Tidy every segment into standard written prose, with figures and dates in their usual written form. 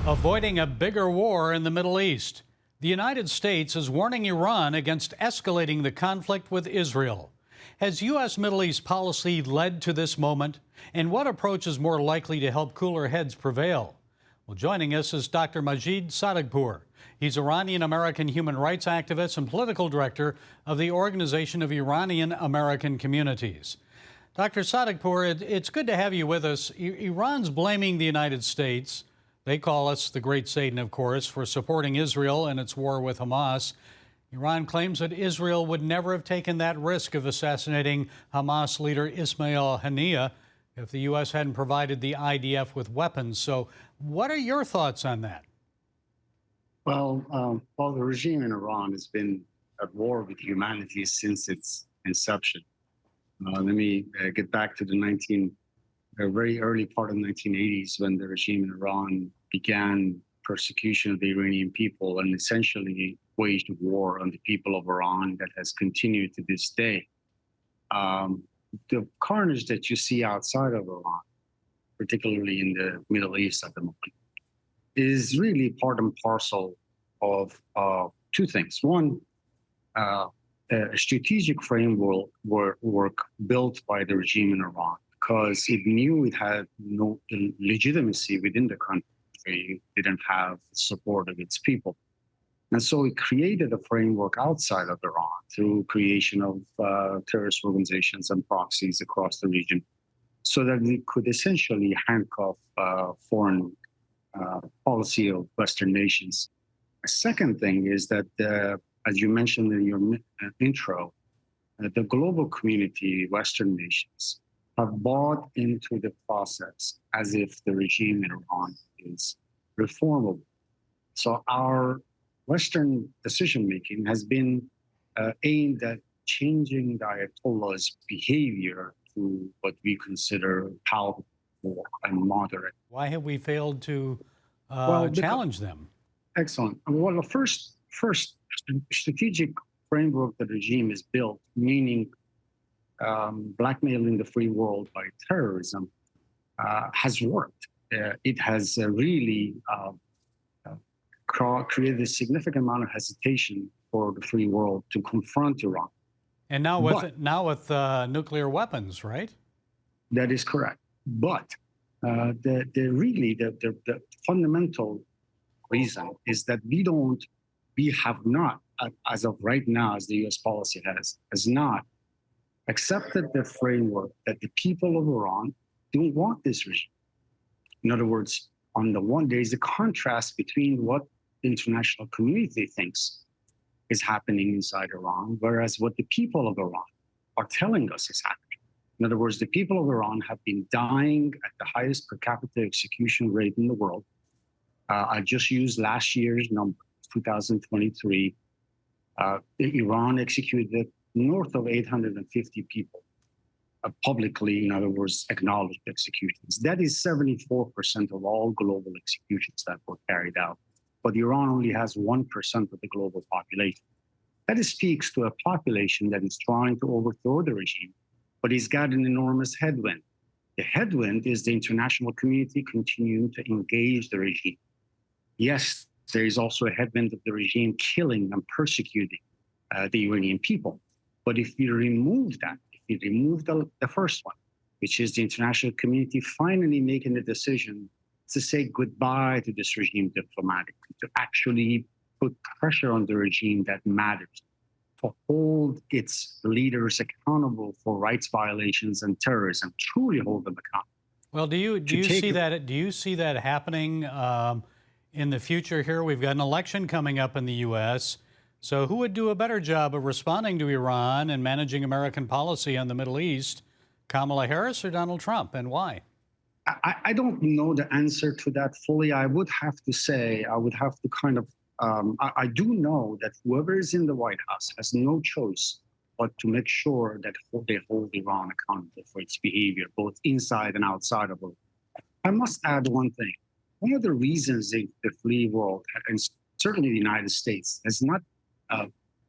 Avoiding a bigger war in the Middle East. The United States is warning Iran against escalating the conflict with Israel. Has U.S. Middle East policy led to this moment? And what approach is more likely to help cooler heads prevail? Well, joining us is Dr. Majid Sadeghpour. He's Iranian-American human rights activist and political director of the Organization of Iranian-American Communities. Dr. Sadeghpour, it's good to have you with us. Iran's blaming the United States. They call us the Great Satan, of course, for supporting Israel in its war with Hamas. Iran claims that Israel would never have taken that risk of assassinating Hamas leader Ismail Haniyeh if the U.S. hadn't provided the IDF with weapons. So what are your thoughts on that? Well, the regime in Iran has been at war with humanity since its inception. Let me get back to the very early part of the 1980s when the regime in Iran began persecution of the Iranian people and essentially waged war on the people of Iran that has continued to this day. The carnage that you see outside of Iran, particularly in the Middle East at the moment, is really part and parcel of two things. One, a strategic framework built by the regime in Iran because it knew it had no legitimacy within the country, it didn't have the support of its people. And so it created a framework outside of Iran through creation of terrorist organizations and proxies across the region so that it could essentially handcuff foreign policy of Western nations. A second thing is that, as you mentioned in your intro, the global community, Western nations, have bought into the process as if the regime in Iran is reformable. So our Western decision-making has been aimed at changing the Ayatollah's behavior to what we consider powerful and moderate. Why have we failed to challenge them? Excellent. Well, the first strategic framework the regime is built, meaning blackmailing the free world by terrorism, has worked. It has really created a significant amount of hesitation for the free world to confront Iran. And now with nuclear weapons, right? That is correct. But the fundamental reason is that we have not, as of right now, as the U.S. policy has not accepted the framework that the people of Iran don't want this regime. In other words, on the one, there is a contrast between what the international community thinks is happening inside Iran, whereas what the people of Iran are telling us is happening. In other words, the people of Iran have been dying at the highest per capita execution rate in the world. I just used last year's number, 2023. Iran executed north of 850 people, publicly, in other words, acknowledged executions. That is 74% of all global executions that were carried out. But Iran only has 1% of the global population. That speaks to a population that is trying to overthrow the regime, but it's got an enormous headwind. The headwind is the international community continuing to engage the regime. Yes, there is also a headwind of the regime killing and persecuting the Iranian people. But if we remove that, if we remove the first one, which is the international community finally making the decision to say goodbye to this regime diplomatically, to actually put pressure on the regime that matters, to hold its leaders accountable for rights violations and terrorism, truly hold them accountable. Well, do you see that happening in the future here? We've got an election coming up in the U.S., so who would do a better job of responding to Iran and managing American policy on the Middle East, Kamala Harris or Donald Trump, and why? I don't know the answer to that fully. I would have to kind of, I do know that whoever is in the White House has no choice but to make sure that they hold Iran accountable for its behavior, both inside and outside of it. I must add one thing. One of the reasons the free world, and certainly the United States, has not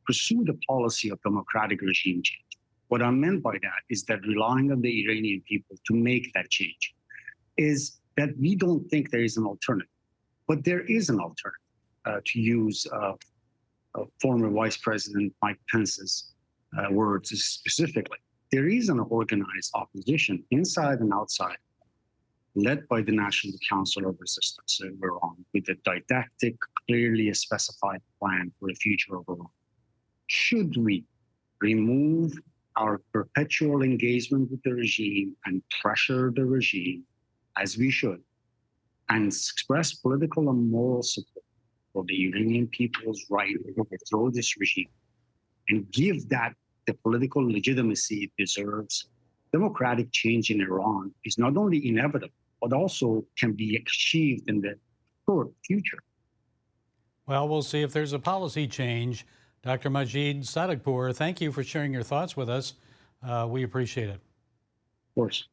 pursued a policy of democratic regime change. What I meant by that is that relying on the Iranian people to make that change is that we don't think there is an alternative. But there is an alternative, to use former Vice President Mike Pence's words specifically. There is an organized opposition inside and outside, led by the National Council of Resistance in Iran, with a didactic, clearly specified plan for the future of Iran. Should we remove our perpetual engagement with the regime and pressure the regime, as we should, and express political and moral support for the Iranian people's right to overthrow this regime, and give that the political legitimacy it deserves, democratic change in Iran is not only inevitable, but also can be achieved in the short future. Well, we'll see if there's a policy change. Dr. Majid Sadeghpour, thank you for sharing your thoughts with us. We appreciate it. Of course.